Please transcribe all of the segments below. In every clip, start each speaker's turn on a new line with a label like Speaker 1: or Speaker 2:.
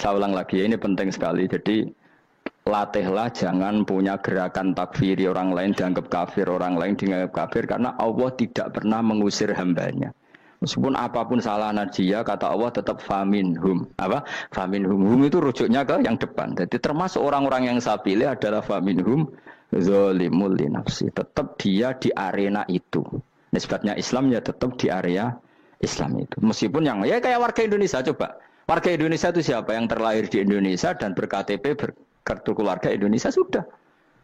Speaker 1: Saya ulang lagi, ini penting sekali. Jadi latihlah jangan punya gerakan takfiri orang lain dianggap kafir, orang lain dianggap kafir, karena Allah tidak pernah mengusir hambanya. Meskipun apapun salah dia, kata Allah tetap faminhum. Apa? Faminhum. Hum itu rujuknya ke yang depan. Jadi termasuk orang-orang yang saya pilih adalah faminhum zalimul li nafsi. Tetap dia di arena itu. Nisbatnya Islam ya tetap di area Islam itu. Meskipun yang ya kayak warga Indonesia coba. Warga Indonesia itu siapa? Yang terlahir di Indonesia dan berKTP berkartu keluarga Indonesia sudah.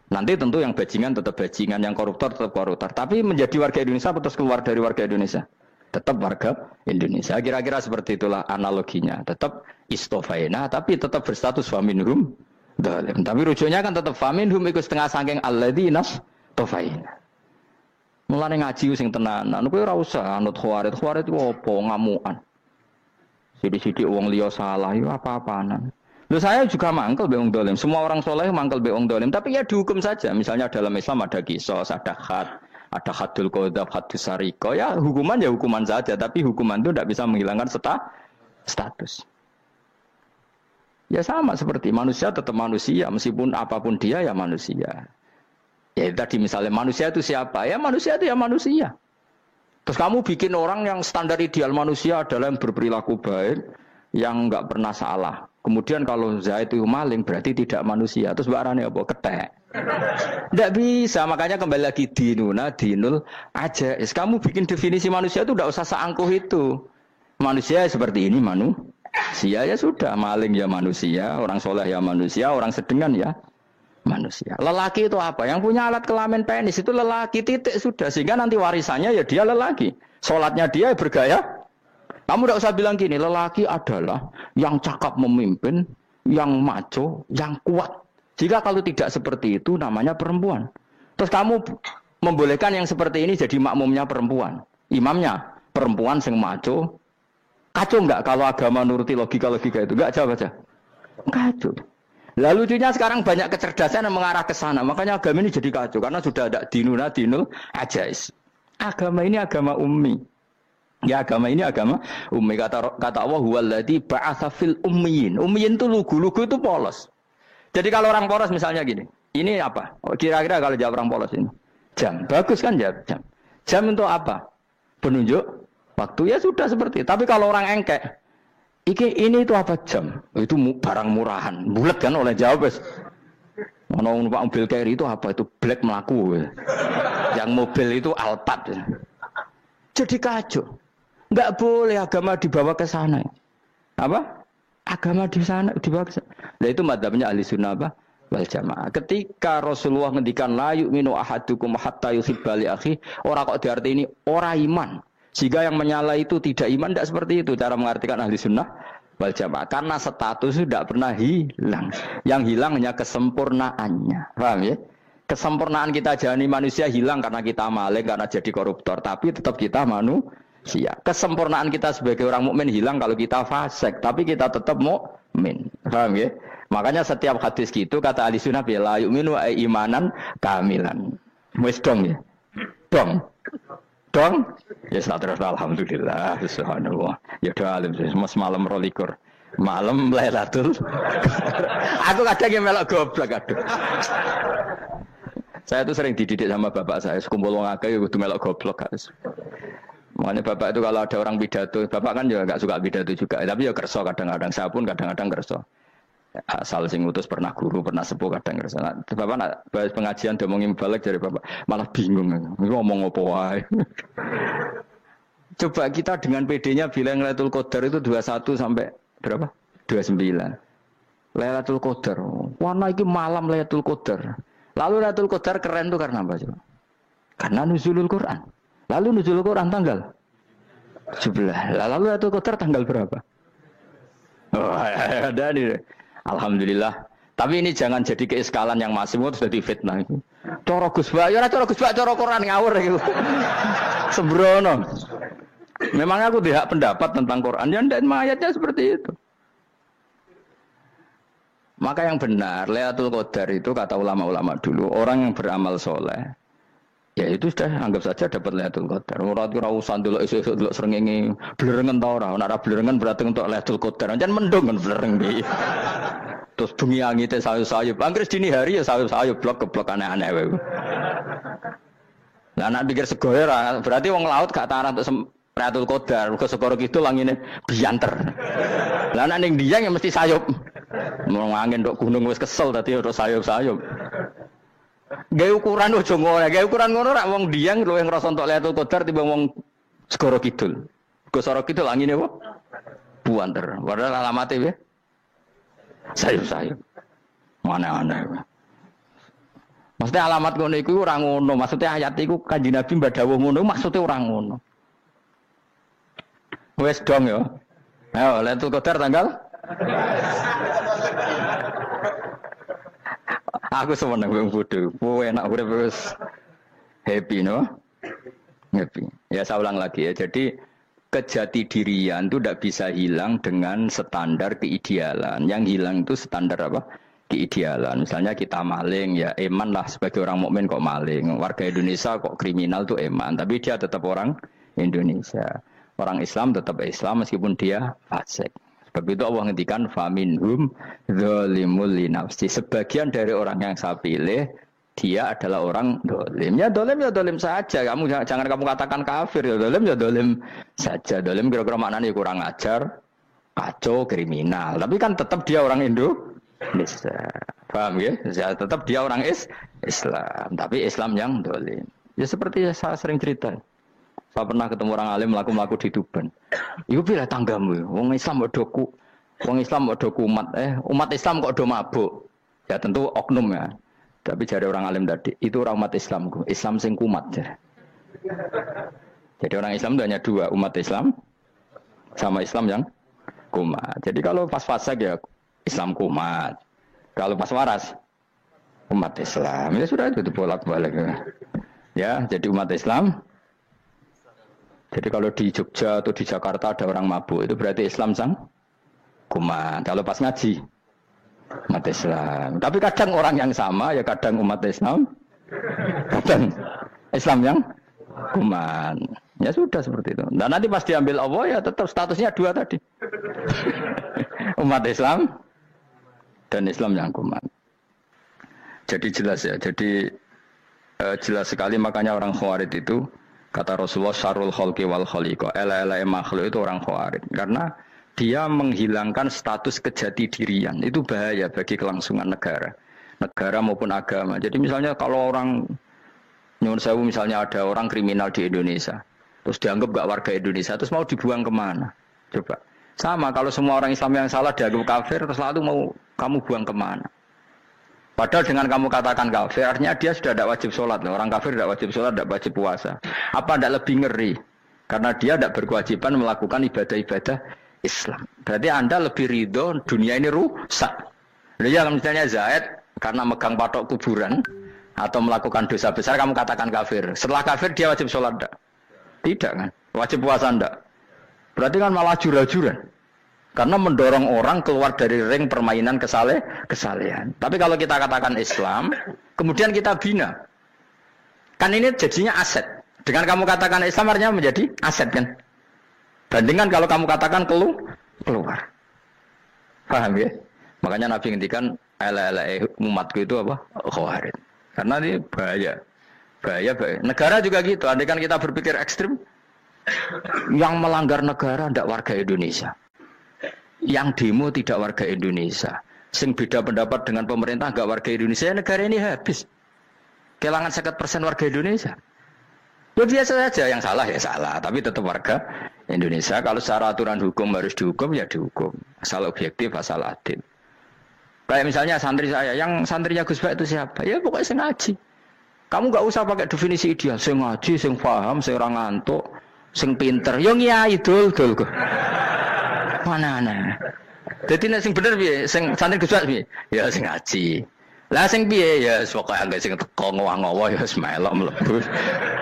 Speaker 1: Nanti tentu yang bajingan tetap bajingan, yang koruptor tetap koruptor. Tapi menjadi warga Indonesia terus keluar dari warga Indonesia. Tetap warga Indonesia. Kira-kira seperti itulah analoginya. Tetap istofaina, tapi tetap berstatus faminhum dhalim. Tapi rujuknya kan tetap faminhum ikut setengah sangking alladzinas tofaina. Mulane ngaji sing tenanan, kowe ora usah anut khawarit. Khawarit ku opo ngamukan. Sidik-sidik wong liya salah yo apa-apanan. Loh saya juga mangkel be wong dhalim. Semua orang soleh mangkel be wong dhalim, tapi ya dihukum saja. Misalnya dalam Islam ada qisas, ada had. Ada hadul qadzaf, hadus sariko, ya hukuman saja, tapi hukuman itu tidak bisa menghilangkan status. Ya sama seperti manusia tetap manusia, meskipun apapun dia ya manusia. Ya tadi misalnya manusia itu siapa? Ya manusia itu ya manusia. Terus kamu bikin orang yang standar ideal manusia adalah yang berperilaku baik, yang nggak pernah salah. Kemudian kalau Zaid itu maling berarti tidak manusia. Terus mbak Rani apa? Ketek. Tidak bisa, makanya kembali lagi dinul aja. Kamu bikin definisi manusia itu tidak usah seangkuh itu. Manusia seperti ini manusia ya sudah, maling ya manusia, orang soleh ya manusia, orang sedengan ya manusia. Lelaki itu apa? Yang punya alat kelamin penis itu lelaki, titik sudah. Sehingga nanti warisannya ya dia lelaki. Sholatnya dia bergaya. Kamu tidak usah bilang gini, lelaki adalah yang cakap memimpin, yang maco, yang kuat. Jika kalau tidak seperti itu namanya perempuan. Terus kamu membolehkan yang seperti ini jadi makmumnya perempuan. Imamnya perempuan sing maco. Kacau enggak kalau agama nuruti logika-logika itu? Enggak jawab aja. Kacau. Lalu lucunya sekarang banyak kecerdasan yang mengarah ke sana. Makanya agama ini jadi kacau. Karena sudah ada dinul ajais. Agama ini agama ummi. Ya agama ini agama ummi. Kata Allah huwallazi ba'atsa fil ummiyin. Ummiyin itu lugu itu polos. Jadi kalau orang polos misalnya gini, ini apa? Kira-kira kalau jawab orang polos ini, jam. Bagus kan jawab jam. Jam untuk apa? Penunjuk waktu ya sudah seperti itu. Tapi kalau orang engkek, ini itu apa jam? Itu barang murahan. Bulat kan oleh jawab. Mau numpak mobil carry itu apa? Itu black melaku. Yang mobil itu Alphard. Jadi kacau. Enggak boleh agama dibawa ke sana. Apa? Agama di sana dibawa ke sana. Nah itu madzhabnya ahli sunnah apa? Wal jamaah. Ketika Rasulullah ngendikan la yu'minu ahadukum hatta yuhibba li akhi, ora kok diarti ini ora iman. Sehingga yang menyala itu tidak iman, tidak seperti itu cara mengartikan ahli sunnah wal jamaah. Karena status itu tidak pernah hilang. Yang hilang hanya kesempurnaannya. Paham ya? Kesempurnaan kita jadi manusia hilang karena kita maling, karena jadi koruptor. Tapi tetap kita manusia. Kesempurnaan kita sebagai orang mukmin hilang kalau kita fasik, tapi kita tetap mukmin. Paham ya? Makanya setiap hadis gitu kata ahli sunnah la yu'minu imanan kamilan. Wis dong ya. Dong. Ya terus alhamdulillah subhanallah. Ya doa alim mas malam rolikur. Malam Lailatul. Aku kadang yang melok goblok aduh. Saya tuh sering dididik sama bapak saya, sekumpul wong akeh kudu melok goblok guys. Makanya bapak itu kalau ada orang pidato, bapak kan juga nggak suka pidato juga, tapi ya kerso kadang-kadang, saya pun kadang-kadang kerso. Asal sing utus pernah guru, pernah sepuh kadang kerso. Nah, bapak nak bahas pengajian ngomongin balik dari bapak, malah bingung, ngomong apa wae. Coba kita dengan PD-nya bilang Lailatul Qadar itu 21 sampai berapa? 29. Lailatul Qadar. Warna iki malam Lailatul Qadar. Lalu Lailatul Qadar keren tuh karena apa coba? Karena nuzulul Quran. Lalu nuzulul Quran tanggal 17. Lalu Lailatul Qadar tanggal berapa? Oh, ada nih. Alhamdulillah. Tapi ini jangan jadi keiskalan yang masih itu jadi fitnah itu. Cara Gus Bak, ya cara Gus Bak cara Quran ngawur gitu. Sembrono. Memang aku tidak pendapat tentang Quran dan ayatnya seperti itu. Maka yang benar Lailatul Qadar itu kata ulama-ulama dulu orang yang beramal soleh Ya itu sudah anggap saja dapat Lailatul Qadar. Ora usah ndelok esuk-esuk ndelok srengenge blerengen ta ora. Nek ora blerengen berarti untuk Lailatul Qadar. Jan mendung kan blereng iki. Terus bengi angite sayup-sayup. Anggere dini hari ya sayup-sayup blok-blok aneh-aneh wae. Lah nek pikir sego ora, berarti wong laut gak tarah untuk Lailatul Qadar. Mergo segoro kidul langine bianter. Lah nek ning Dieng ya mesti sayup. Mau angin tok gunung wis kesel dadi ora sayup-sayup. Gawe ukuran ojo ngono, gawe ukuran ngono rak wong Dieng luwih ngrasa entuk Lailatul Qadar timbang wong Segoro Kidul. Segoro Kidul angine apa? Buanter. Padahal alamate piye? Sayup-sayup. Mana-mana. Maksudnya alamat ngono iku ora ngono, maksudnya ayat iku Kanjeng Nabi mbak dawuh ngono, maksudnya ora ngono. Wes dong ya. Ayo Lailatul Qadar tanggal aku seneng wong bodho. Kowe enak urip wis happy no? Happy. Ya saya ulang lagi ya. Jadi kejati dirian itu tidak bisa hilang dengan standar keidealan. Yang hilang itu standar apa? Keidealan. Misalnya kita maling ya eman lah sebagai orang mukmin kok maling. Warga Indonesia kok kriminal tuh eman, tapi dia tetap orang Indonesia. Orang Islam tetap Islam meskipun dia fasik. Sebab itu Allah ngendikan faminhum zalimul linafsi. Sebagian dari orang yang saya pilih dia adalah orang dolim. Ya dolim saja. Jangan kamu katakan kafir ya dolim saja. Dolim kira-kira maknanya kurang ajar, kacau, kriminal. Tapi kan tetap dia orang Indonesia. Paham ya? Ya tetap dia orang Islam. Tapi Islam yang dolim. Ya seperti saya sering cerita. Saya pernah ketemu orang alim melaku di Tuban. Iku pilih tanggamu, wong Islam kok doku, wong Islam kok doku umat Islam kok do mabuk. Ya tentu oknum ya. Tapi jari orang alim tadi, itu orang umat Islamku, Islam sing kumat. Jadi orang Islam itu hanya dua, umat Islam sama Islam yang kumat. Jadi kalau pas fasik ya Islam kumat. Kalau pas waras umat Islam. Ya sudah itu bolak-balik. Ya, jadi umat Islam. Jadi kalau di Jogja atau di Jakarta ada orang mabuk, itu berarti Islam sang kumat. Kalau pas ngaji, umat Islam. Tapi kadang orang yang sama, ya kadang umat Islam, kadang Islam yang kumat. Ya sudah seperti itu. Dan nanti pas diambil Allah, ya tetap statusnya dua tadi. Umat Islam dan Islam yang kumat. Jadi jelas ya. Jadi jelas sekali makanya orang Khawarij itu, kata Rasulullah syarrul khalqi wal khaliqa, ela-ela makhluk itu orang Khawarij karena dia menghilangkan status kejati dirian. Itu bahaya bagi kelangsungan negara maupun agama. Jadi misalnya kalau orang nyuwun sewu, misalnya ada orang kriminal di Indonesia terus dianggap gak warga Indonesia, terus mau dibuang kemana? Coba sama kalau semua orang Islam yang salah dianggap kafir, terus lalu mau kamu buang kemana? Padahal dengan kamu katakan kafir, artinya dia sudah tidak wajib sholat. Orang kafir tidak wajib sholat, tidak wajib puasa. Apa tidak lebih ngeri? Karena dia tidak berkewajiban melakukan ibadah-ibadah Islam. Berarti Anda lebih ridho dunia ini rusak. Ya misalnya Zaid karena megang patok kuburan atau melakukan dosa besar, kamu katakan kafir. Setelah kafir dia wajib sholat tidak? Tidak kan? Wajib puasa tidak? Berarti kan malah jura-jura. Karena mendorong orang keluar dari ring permainan kesalehan. Tapi kalau kita katakan Islam, kemudian kita bina. Kan ini jadinya aset. Dengan kamu katakan Islam artinya menjadi aset kan? Bandingkan kalau kamu katakan keluar. Paham ya? Makanya Nabi ngendikan ala umatku itu apa? Khawarij. Karena ini bahaya. Bahaya. Negara juga gitu. Andai kan kita berpikir ekstrim, yang melanggar negara tidak warga Indonesia. Yang demo tidak warga Indonesia, sing beda pendapat dengan pemerintah gak warga Indonesia, negara ini habis. Kehilangan 50% warga Indonesia. Ya biasa saja, yang salah ya salah, tapi tetap warga Indonesia. Kalau secara aturan hukum harus dihukum ya dihukum, asal objektif, asal adil. Kayak misalnya santri saya, yang santrinya Gus Bak itu siapa? Ya pokoknya sing ngaji. Kamu gak usah pakai definisi ideal, sing ngaji, sing paham, sing ora ngantuk, sing pinter. Yo ngiyai dul. Mana. Jadi nek sing bener piye? Sing santri Gus Bak piye? Ya sing ngaji. Lah sing piye? Ya pokoke anggere sing teko ngowah-ngowah ya melok mlebu.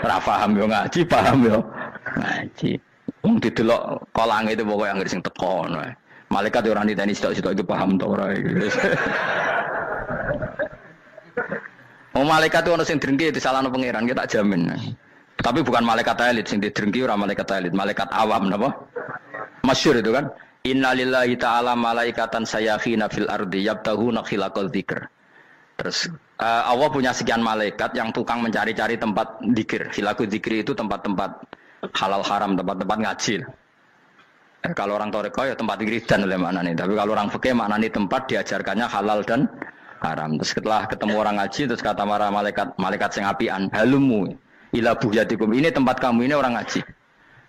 Speaker 1: Ora paham yo ngaji, paham yo ngaji. Wong didelok kolange itu pokoke anggere sing teko ngono. Malaikat yo ora niteni sitok-sitok itu paham to ora iki. Malaikat itu ono sing drengki disalahno pangeran, kita jamin. Tapi bukan malaikat elit sing didrengki ora malaikat elit, malaikat awam napa? Masyhur itu kan. Innalillahi ta'ala malaikatan sayakhina fil ardi yabtahuna khilaqal dzikr. Terus Allah punya sekian malaikat yang tukang mencari-cari tempat dzikir. Khilaqul dzikri itu tempat-tempat halal haram, tempat-tempat ngaji. Kalau orang Toreko ya tempat wiridan oleh maknanya. Tapi kalau orang fikih maknanya tempat diajarkannya halal dan haram. Terus setelah ketemu orang ngaji, terus kata para malaikat sing apian, halumu ila buhyatikum, ini tempat kamu, ini orang ngaji.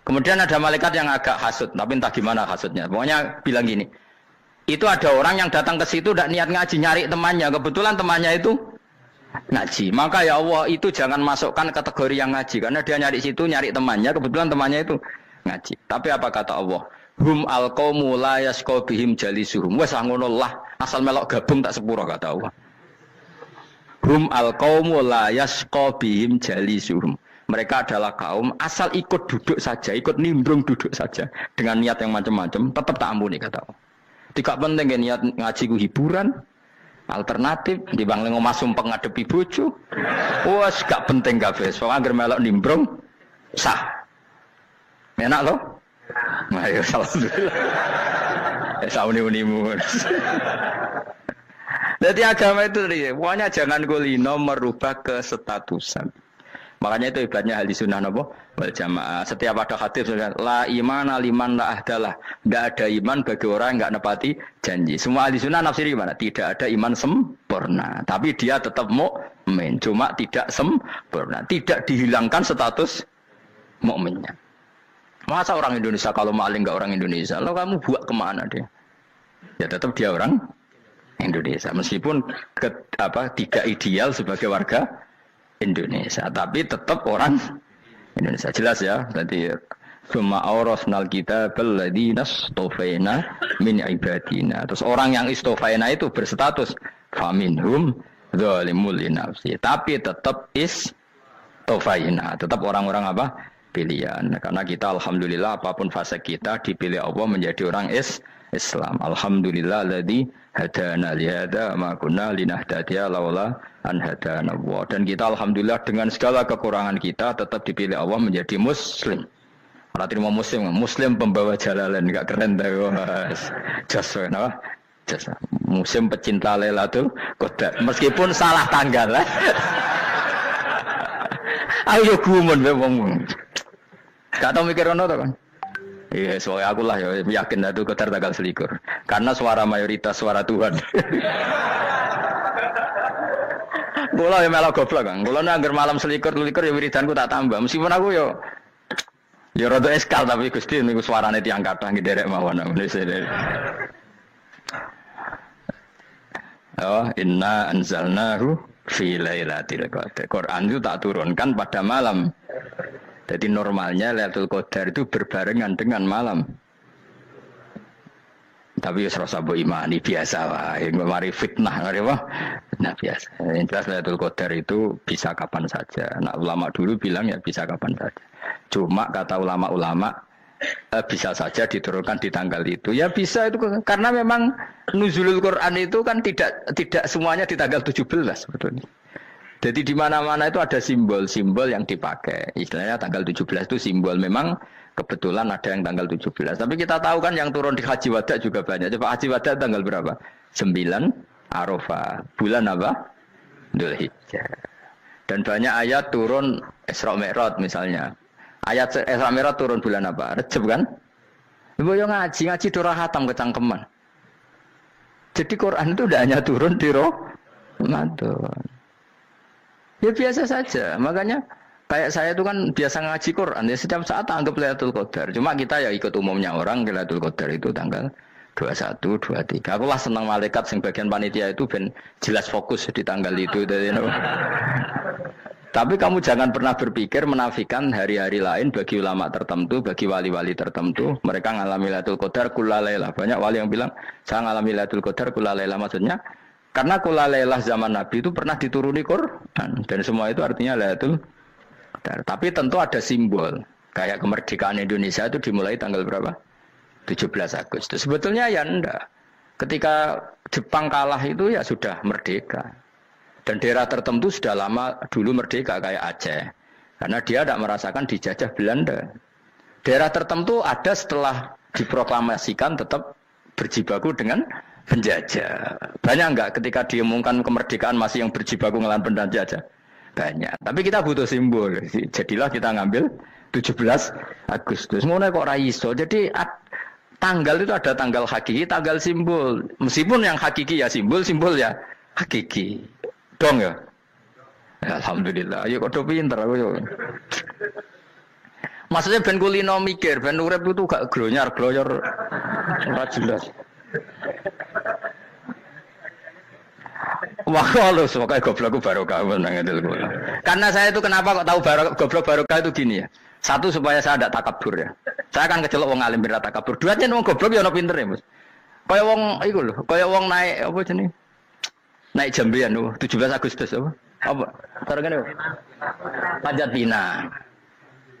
Speaker 1: Kemudian ada malaikat yang agak hasud, tapi entah gimana hasudnya. Pokoknya bilang gini, itu ada orang yang datang ke situ tidak niat ngaji, nyari temannya. Kebetulan temannya itu ngaji. Maka ya Allah, itu jangan masukkan kategori yang ngaji, karena dia nyari situ, nyari temannya. Kebetulan temannya itu ngaji. Tapi apa kata Allah? Hum alqaumu la yasqa bihim jalisuhum. Wes ngono lah, asal melok gabung tak sepuro kata Allah. Hum alqaumu la yasqa bihim jalisuhum. Mereka adalah kaum asal ikut duduk saja, ikut nimbrung duduk saja dengan niat yang macam-macam, tetap tak ampuni kata Allah. Tidak penting niat ngaji ku hiburan, alternatif di bang ngomong sumpah ngadepi bojo. Wes gak penting kabeh. Soale anggere melok nimbrung sah. Enak loh. Nah, ya alhamdulillah. Sauni-unimu. Jadi agama itu pokoknya jangan kulino merubah kesestatusan. Makanya itu hebatnya ahli sunnah napa wal jamaah. Setiap ada hadis la imana liman la ahdalah. Tidak ada iman bagi orang yang enggak nepati janji. Semua ahli sunnah nafsiri mana? Tidak ada iman sempurna, tapi dia tetap mukmin, cuma tidak sempurna. Tidak dihilangkan status mukminnya. Masa orang Indonesia kalau maling enggak orang Indonesia? Lalu kamu buat kemana dia? Ya tetap dia orang Indonesia. Meskipun tidak ideal sebagai warga Indonesia, tapi tetap orang Indonesia. Jelas ya. Jadi summa awrasnal kitabal ladzina istofaina min ibadina. Terus orang yang istofaina itu berstatus faminhum zalimul linafsi. Tapi tetap istofaina, tetap orang-orang apa? Pilihan. Karena kita alhamdulillah apapun fase kita dipilih Allah menjadi orang Islam. Alhamdulillah alladzi hadana li hadza ma kunna linahtadiya laula an hadana Allah. Dan kita alhamdulillah dengan segala kekurangan kita tetap dipilih Allah menjadi muslim. Ora terima muslim pembawa jalalan, enggak keren ta Mas. Jasa napa? Jasa. Muslim pecinta Lailatul Qadar. Meskipun salah tanggal. Ayo gumun wae wong. Gak tau mikir ono to kan? Iya, soalnya aku lah ya yakin Lailatul Qadar tanggal 21. Karena suara mayoritas suara Tuhan. Kula ya melok goblok kan. Kula nek anggar malam 21 ya wiridanku tak tambah. Meskipun aku ya rada eskal tapi Gusti niku suarane tiyang kathah nderek mawon. Oh, inna anzalnahu fi lailatul qadar. Quran itu tak turunkan pada malam. Jadi normalnya Lailatul Qadar itu berbarengan dengan malam. Tapi ya serasa bu imani biasa lah. Yang mari fitnah, ngari wah. Nah biasa. Yang jelas Lailatul Qadar itu bisa kapan saja. Nah ulama dulu bilang ya bisa kapan saja. Cuma kata ulama-ulama bisa saja diturunkan di tanggal itu. Ya bisa itu karena memang nuzulul Quran itu kan tidak semuanya di tanggal 17 sebetulnya. Jadi di mana-mana itu ada simbol-simbol yang dipakai. Istilahnya tanggal 17 itu simbol. Memang kebetulan ada yang tanggal 17. Tapi kita tahu kan yang turun di Haji Wada juga banyak. Coba Haji Wada tanggal berapa? 9 Arafah. Bulan apa? Dzulhijjah. Dan banyak ayat turun Isra Mi'raj misalnya. Ayat Isra Mi'raj turun bulan apa? Rejab kan? Ibu yang ngaji dora hatam kecangkeman. Jadi Quran itu tidak hanya turun di Ramadan. Ya biasa saja, makanya kayak saya itu kan biasa ngaji Quran, ya setiap saat anggap Lailatul Qadar. Cuma kita ya ikut umumnya orang, Lailatul Qadar itu tanggal 21, 23. Aku lah senang malaikat yang bagian panitia itu ben jelas fokus di tanggal itu. Tapi kamu jangan pernah berpikir menafikan hari-hari lain bagi ulama tertentu, bagi wali-wali tertentu. Mereka ngalami Lailatul Qadar kulalailah. Banyak wali yang bilang, saya ngalami Lailatul Qadar kulalailah. Maksudnya, karena kulalailah zaman Nabi itu pernah dituruni Quran. Dan semua itu artinya Lailatul Qadar. Tapi tentu ada simbol. Kayak kemerdekaan Indonesia itu dimulai tanggal berapa? 17 Agustus. Sebetulnya ya enggak. Ketika Jepang kalah itu ya sudah merdeka. Dan daerah tertentu sudah lama dulu merdeka kayak Aceh. Karena dia tidak merasakan dijajah Belanda. Daerah tertentu ada setelah diproklamasikan tetap berjibaku dengan penjajah. Banyak enggak ketika diumumkan kemerdekaan masih yang berjibaku ngelawan penjajah? Banyak. Tapi kita butuh simbol. Jadilah kita ngambil 17 Agustus. Ngono kok ra iso. Jadi tanggal itu ada tanggal hakiki, tanggal simbol. Meskipun yang hakiki ya simbol, simbol ya hakiki. Dong ya. Alhamdulillah. Ayo kok pinter aku yo. Maksudnya ben kulino mikir, ben urip itu gak glonyar-glonyor ora jelas. Wah, kalau semoga goblokku barokah menang itu. Karena saya itu kenapa kok tahu goblok barokah itu gini ya. Satu supaya saya tidak takabur ya. Saya akan kecelok wong alim ben takabur. Dua aja wong goblok ya ono pinter ya, Mas. Kaya wong iku lho, kaya wong naik apa jenenge? Naik jambian 17 Agustus apa? Apa? Targane apa? Panjat Pinang.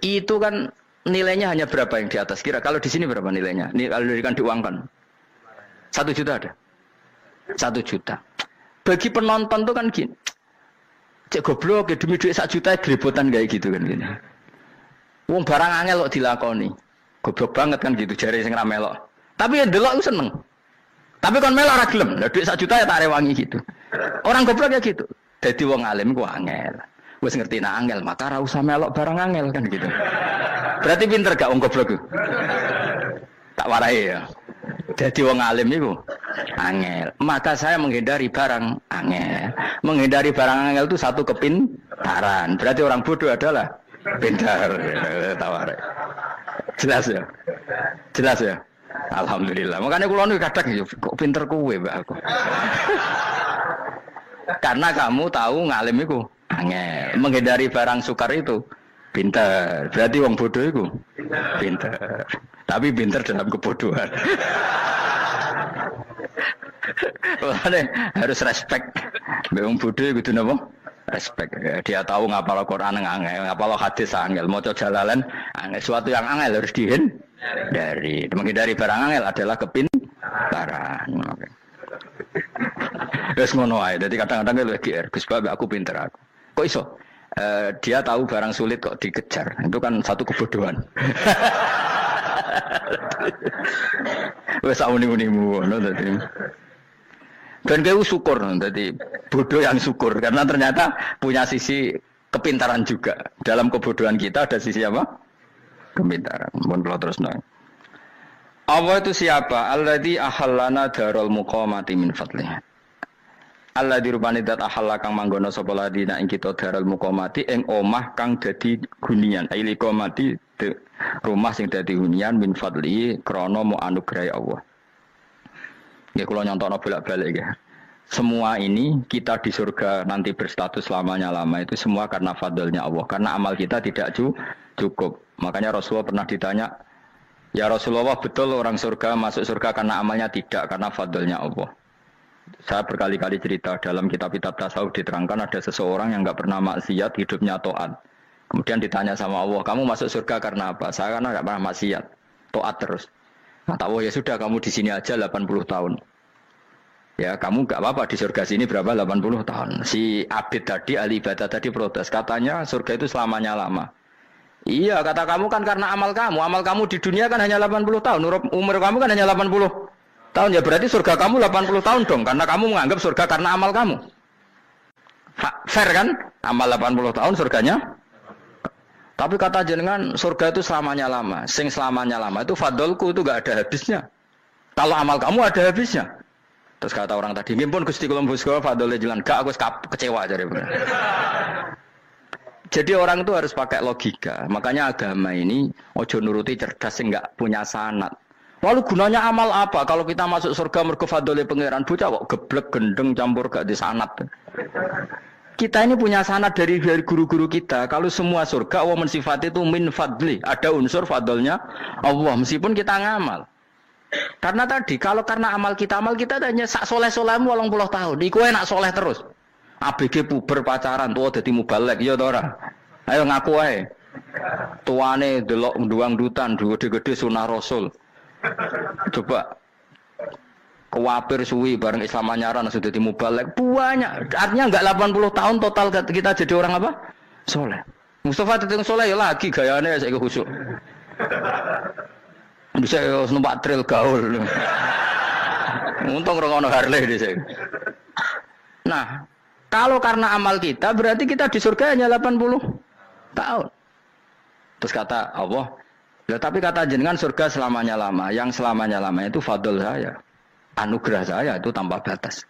Speaker 1: Itu kan nilainya hanya berapa yang di atas? Kira kalau di sini berapa nilainya? Kalau diuangkan 1 juta ada. 1 juta. Bagi penonton tuh kan gini. Cek goblok ya demi duit 1 juta grebotan kayak gitu kan gini. Wong barang angel kok dilakoni. Goblok banget kan gitu jare sing ra melok. Tapi ya delok seneng. Tapi kon melok ora gelem. Lah duit 1 juta ya tak rewangi gitu. Orang goblok ya gitu. Dadi wong alim ku angel. Wis ngerti nak angel, maka ora usah melok barang angel kan gitu. Berarti pinter gak wong goblok ku? Tak warai ya. Jadi wong alim iku angel. Maka saya menghindari barang angel. Menghindari barang angel itu satu kepintaran. Berarti orang bodoh adalah pintar. Tak warai. Jelas ya? Jelas ya? Alhamdulillah. Makanya kula niku kadang kok pinter kowe mbak aku. Karena kamu tahu ngalim iku angel, menghindari barang sukar itu pintar. Berarti wong bodoh itu pintar. Tapi pintar dalam kebodohan. Harus respect. Wong bodoh itu napa? Respect. Dia tahu ngapal Quran angel, ngapal hadis angel, maca jalalan angel. Suatu yang angel harus dihindari. Menghindari barang angel adalah kepintaran. Wes ngono ae. Dadi kadang-kadang lho GR, Gus Bab aku pinter aku. Kok iso? Dia tahu barang sulit kok dikejar. Itu kan satu kebodohan. Wes uni-unimu ngono dadi. Dan kau syukur dadi bodoh yang syukur karena ternyata punya sisi kepintaran juga. Dalam kebodohan kita ada sisi apa? Kepintaran. Mun kula terusno. Allah itu siapa? Alladzi ahallana darul muqamati min fadlihi. Alladzi rupane dat ahalla kang manggono sapa ladina ing kita darul muqamati ing omah kang dadi hunian. Aili qamati rumah sing dadi hunian min fadlihi krana mu anugrahe Allah. Nggih kula nyontokno bolak-balik ya. Semua ini kita di surga nanti berstatus lamanya-lama itu semua karena fadlnya Allah. Karena amal kita tidak cukup. Makanya Rasulullah pernah ditanya, ya Rasulullah betul orang surga masuk surga karena amalnya tidak, karena fadlnya Allah. Saya berkali-kali cerita dalam kitab-kitab tasawuf diterangkan ada seseorang yang enggak pernah maksiat, hidupnya taat. Kemudian ditanya sama Allah, kamu masuk surga karena apa? Saya karena enggak pernah maksiat, taat terus. Kata Allah, ya sudah kamu di sini aja 80 tahun. Ya kamu enggak apa-apa di surga sini berapa 80 tahun. Si Abid tadi, ahli ibadah tadi protes, katanya surga itu selamanya lama. Iya, kata kamu kan karena amal kamu di dunia kan hanya 80 tahun, umur kamu kan hanya 80 tahun, ya berarti surga kamu 80 tahun dong, karena kamu menganggap surga karena amal kamu. Fair kan? Amal 80 tahun surganya. Tapi kata jenengan surga itu selamanya lama, sing selamanya lama itu fadolku itu gak ada habisnya. Kalau amal kamu ada habisnya. Terus kata orang tadi, ngimpun Gusti kula mbusga fadole jalan, gak aku kecewa jare. Jadi orang itu harus pakai logika. Makanya agama ini ojo nuruti cerdas sing enggak punya sanad. Lalu gunanya amal apa? Kalau kita masuk surga mergo fadhole pangeran, bocah kok geblek gendeng campur gak di sanad. Kita ini punya sanad dari guru-guru kita. Kalau semua surga Allah mensifati itu min fadli, ada unsur fadlnya Allah meskipun kita ngamal. Karena tadi kalau karena amal kita hanya sak soleh-solehmu 80 tahun. Iku enak soleh terus. ABG puber pacaran tua dadi mubalek ya to ora. Ayo ngaku ae. Tuane delok nduang dutan gede-gede sunah Rasul. Coba wapir suwi bareng Islam anyaran sudah dimubalik banyak. Artinya enggak 80 tahun total kita jadi orang apa? Soleh. Mustafa teteng soleh ya lagi gayane saya khusyuk. Bisa numpak trail gaul. Untung rokono Harley di sini. Nah, kalau karena amal kita berarti kita di surga hanya 80 tahun. Terus kata Allah, ya, tapi kata jenengan surga selamanya lama. Yang selamanya lama itu fadl saya. Anugerah saya itu tanpa batas.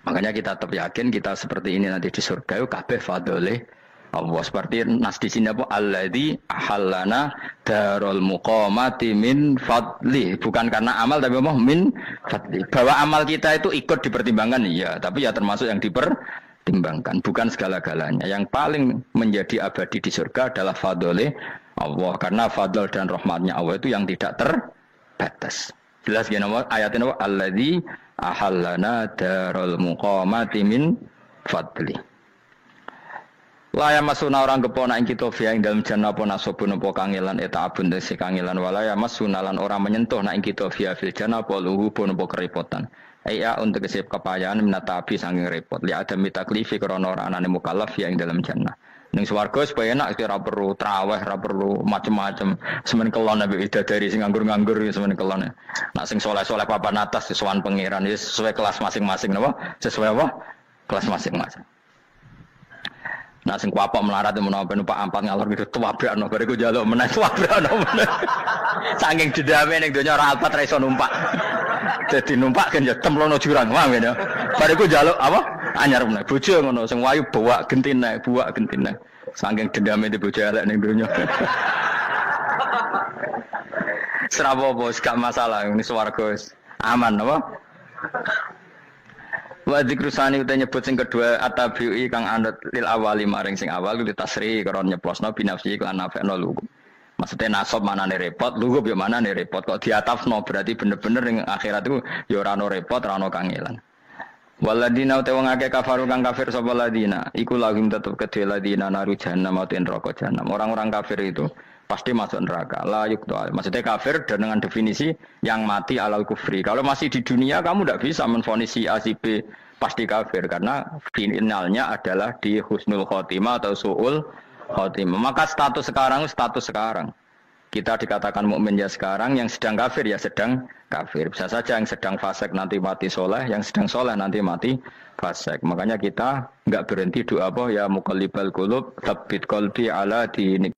Speaker 1: Makanya kita tetap yakin kita seperti ini nanti di surga itu kabeh fadlih Allah. Seperti nas di sini apa? Alladzi ahallana darul muqamati min fadli. Bukan karena amal tapi apa? Min fadli. Bahwa amal kita itu ikut dipertimbangkan iya, tapi ya termasuk yang dipertimbangkan, bukan segala-galanya. Yang paling menjadi abadi di surga adalah fadlih Allah, karena fadl dan rahmatnya Allah itu yang tidak terbatas. Jelas gini ayatnya apa? Alladzi ahallana darul muqamati min fadli. Laya masuna orang kepona ing kita via ing dalam jannah apa nasabun apa kangelan eta abun desi kangelan walaya masuna lan orang menyentuh nak ing kita via fil jannah apa luhu pun apa kerepotan. Iya untuk kesip kepayaan menatapi saking repot. Li ada mitaklifi krana ora anane mukallaf via ing dalam jannah. Ning swarga supaya enak ora perlu traweh, ora perlu macam-macam. Semen kelon nabi dari sing nganggur-nganggur semen kelon. Nak sing soleh-soleh papan atas sowan pangeran sesuai kelas masing-masing napa? Sesuai apa? Kelas masing-masing. Nah sing kuapok melarat menawa numpak ampat ngalor gitu tuwabrakno bariku njaluk meneh tuwabrakno meneh. Saking dendame ning donya ora alpat ra iso numpak. Dadi numpak kan ya templono jurang wae ya. Bariku njaluk apa? Anyar meneh. Bojo ngono sing wayu bawa gentine, buak gentine. Saking dendame di bojo elek ning donya. Serapo bos gak masalah ini swarga aman apa? Wa dzikrusani uta nyebut sing kedua atabi'i kang anut lil awali maring sing awal kuwi tasri karo nyeplosno binafsi lan nafekno lugu. Maksudnya nasab manane repot, lugu yo manane repot kok diatafno berarti bener-bener ning akhirat iku ya ora ono repot, ora ono kangelan. Waladina uta wong akeh kafaru kang kafir sapa ladina, iku lagum tetep kedhe ladina naru jahannam mauten neraka jahannam. Orang-orang kafir itu pasti masuk neraka. La yukta. Maksudnya kafir dan dengan definisi yang mati alal kufri. Kalau masih di dunia kamu tidak bisa menvonis si A si B pasti kafir karena finalnya adalah di husnul khotimah atau su'ul khotimah. Maka status sekarang. Kita dikatakan mukmin ya sekarang, yang sedang kafir ya sedang kafir. Bisa saja yang sedang fasik nanti mati soleh, yang sedang soleh nanti mati fasik. Makanya kita enggak berhenti doa apa ya muqallibal qulub tsabbit qalbi ala dinik.